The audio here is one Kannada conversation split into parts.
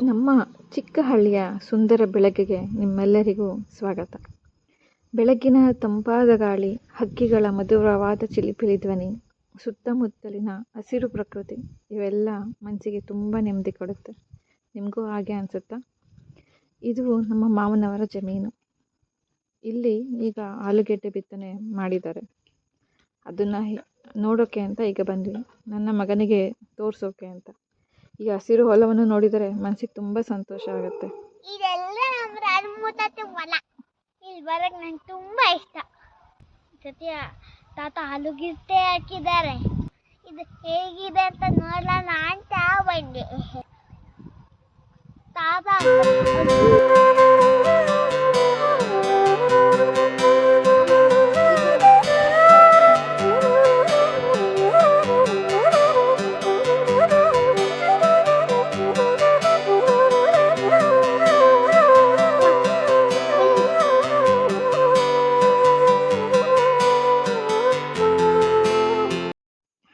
ನಮ್ಮ ಚಿಕ್ಕ ಹಳ್ಳಿಯ ಸುಂದರ ಬೆಳಕಿಗೆ ನಿಮ್ಮೆಲ್ಲರಿಗೂ ಸ್ವಾಗತ. ಬೆಳಗಿನ ತಂಪಾದ ಗಾಳಿ, ಹಕ್ಕಿಗಳ ಮಧುರವಾದ ಚಿಲಿಪಿಲಿ ಧ್ವನಿ, ಸುತ್ತಮುತ್ತಲಿನ ಹಸಿರು ಪ್ರಕೃತಿ ಇವೆಲ್ಲ ಮನಸ್ಸಿಗೆ ತುಂಬ ನೆಮ್ಮದಿ ಕೊಡುತ್ತೆ. ನಿಮಗೂ ಹಾಗೆ ಅನಿಸುತ್ತಾ? ಇದು ನಮ್ಮ ಮಾವನವರ ಜಮೀನು. ಇಲ್ಲಿ ಈಗ ಆಲೂಗೆಡ್ಡೆ ಬಿತ್ತನೆ ಮಾಡಿದ್ದಾರೆ. ಅದನ್ನು ನೋಡೋಕ್ಕೆ ಅಂತ ಈಗ ಬಂದ್ವಿ, ನನ್ನ ಮಗನಿಗೆ ತೋರಿಸೋಕೆ ಅಂತ. ಈ ಹಸಿರು ಹೊಲವನ್ನು ನೋಡಿದರೆ ಮನಸ್ಸಿಗೆ ತುಂಬ ಸಂತೋಷ ಆಗುತ್ತೆ. ಇದೆಲ್ಲ ನಮ್ಮ ಅನುಮೂತತೆ ಹೊಲ. ಇಲ್ಲಿ ಬರಕ್ಕೆ ನಂಗೆ ತುಂಬ ಇಷ್ಟ. ಸತ್ಯ ತಾತ ಆಲೂಗೆಡ್ಡೆ ಹಾಕಿದ್ದಾರೆ. ಇದು ಹೇಗಿದೆ ಅಂತ ನೋಡೋಣ ಅಂತ ಬಂದೆ. ತಾತ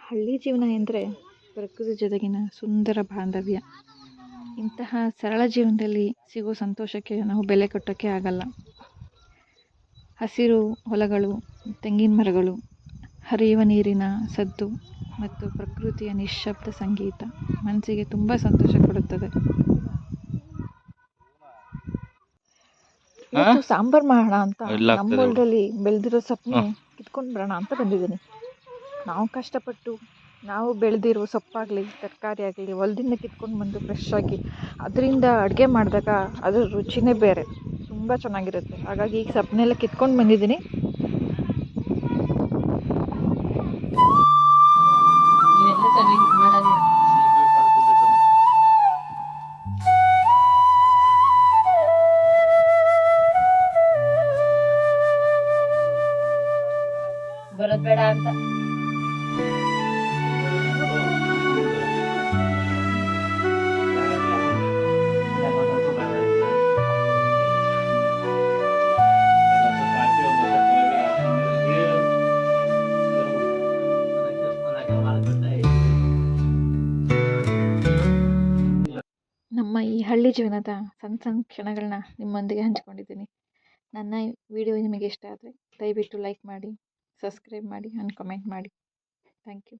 ಹಳ್ಳಿ ಜೀವನ ಎಂದರೆ ಪ್ರಕೃತಿ ಜೊತೆಗಿನ ಸುಂದರ ಬಾಂಧವ್ಯ. ಇಂತಹ ಸರಳ ಜೀವನದಲ್ಲಿ ಸಿಗೋ ಸಂತೋಷಕ್ಕೆ ನಾವು ಬೆಲೆ ಕೊಟ್ಟೋಕ್ಕೆ ಆಗಲ್ಲ. ಹಸಿರು ಹೊಲಗಳು, ತೆಂಗಿನ ಮರಗಳು, ಹರಿಯುವ ನೀರಿನ ಸದ್ದು ಮತ್ತು ಪ್ರಕೃತಿಯ ನಿಶ್ಶಬ್ದ ಸಂಗೀತ ಮನಸ್ಸಿಗೆ ತುಂಬ ಸಂತೋಷ ಕೊಡುತ್ತದೆ. ಇವತ್ತು ಸಾಂಬಾರು ಮಾಡೋಣ ಅಂತ ನಮ್ಮ ಹೊಲದಲ್ಲಿ ಬೆಳೆದಿರೋ ಸೊಪ್ಪನ್ನೇ ಕಿತ್ಕೊಂಡು ಬರೋಣ ಅಂತ ಬಂದಿದ್ದೀನಿ. ನಾವು ಕಷ್ಟಪಟ್ಟು ನಾವು ಬೆಳೆದಿರೋ ಸೊಪ್ಪಾಗಲಿ ತರಕಾರಿ ಆಗಲಿ ಹೊಲದಿಂದ ಕಿತ್ಕೊಂಡು ಬಂದು ಫ್ರೆಶ್ ಆಗಿ ಅದರಿಂದ ಅಡುಗೆ ಮಾಡಿದಾಗ ಅದರ ರುಚಿನೇ ಬೇರೆ, ತುಂಬ ಚೆನ್ನಾಗಿರುತ್ತೆ. ಹಾಗಾಗಿ ಈಗ ಸೊಪ್ಪನ್ನೆಲ್ಲ ಕಿತ್ಕೊಂಡು ಬಂದಿದ್ದೀನಿ. ಬರೋದು ಬೇಡ ಅಂತ ನಮ್ಮ ಈ ಹಳ್ಳಿ ಜೀವನದ ಸಣ್ಣ ಸಣ್ಣ ಕ್ಷಣಗಳನ್ನ ನಿಮ್ಮೊಂದಿಗೆ ಹಂಚ್ಕೊಂಡಿದ್ದೀನಿ. ನನ್ನ ವಿಡಿಯೋ ನಿಮಗೆ ಇಷ್ಟ ಆದರೆ ದಯವಿಟ್ಟು ಲೈಕ್ ಮಾಡಿ, ಸಬ್ಸ್ಕ್ರೈಬ್ ಮಾಡಿ ಆ್ಯಂಡ್ ಕಮೆಂಟ್ ಮಾಡಿ. Thank you.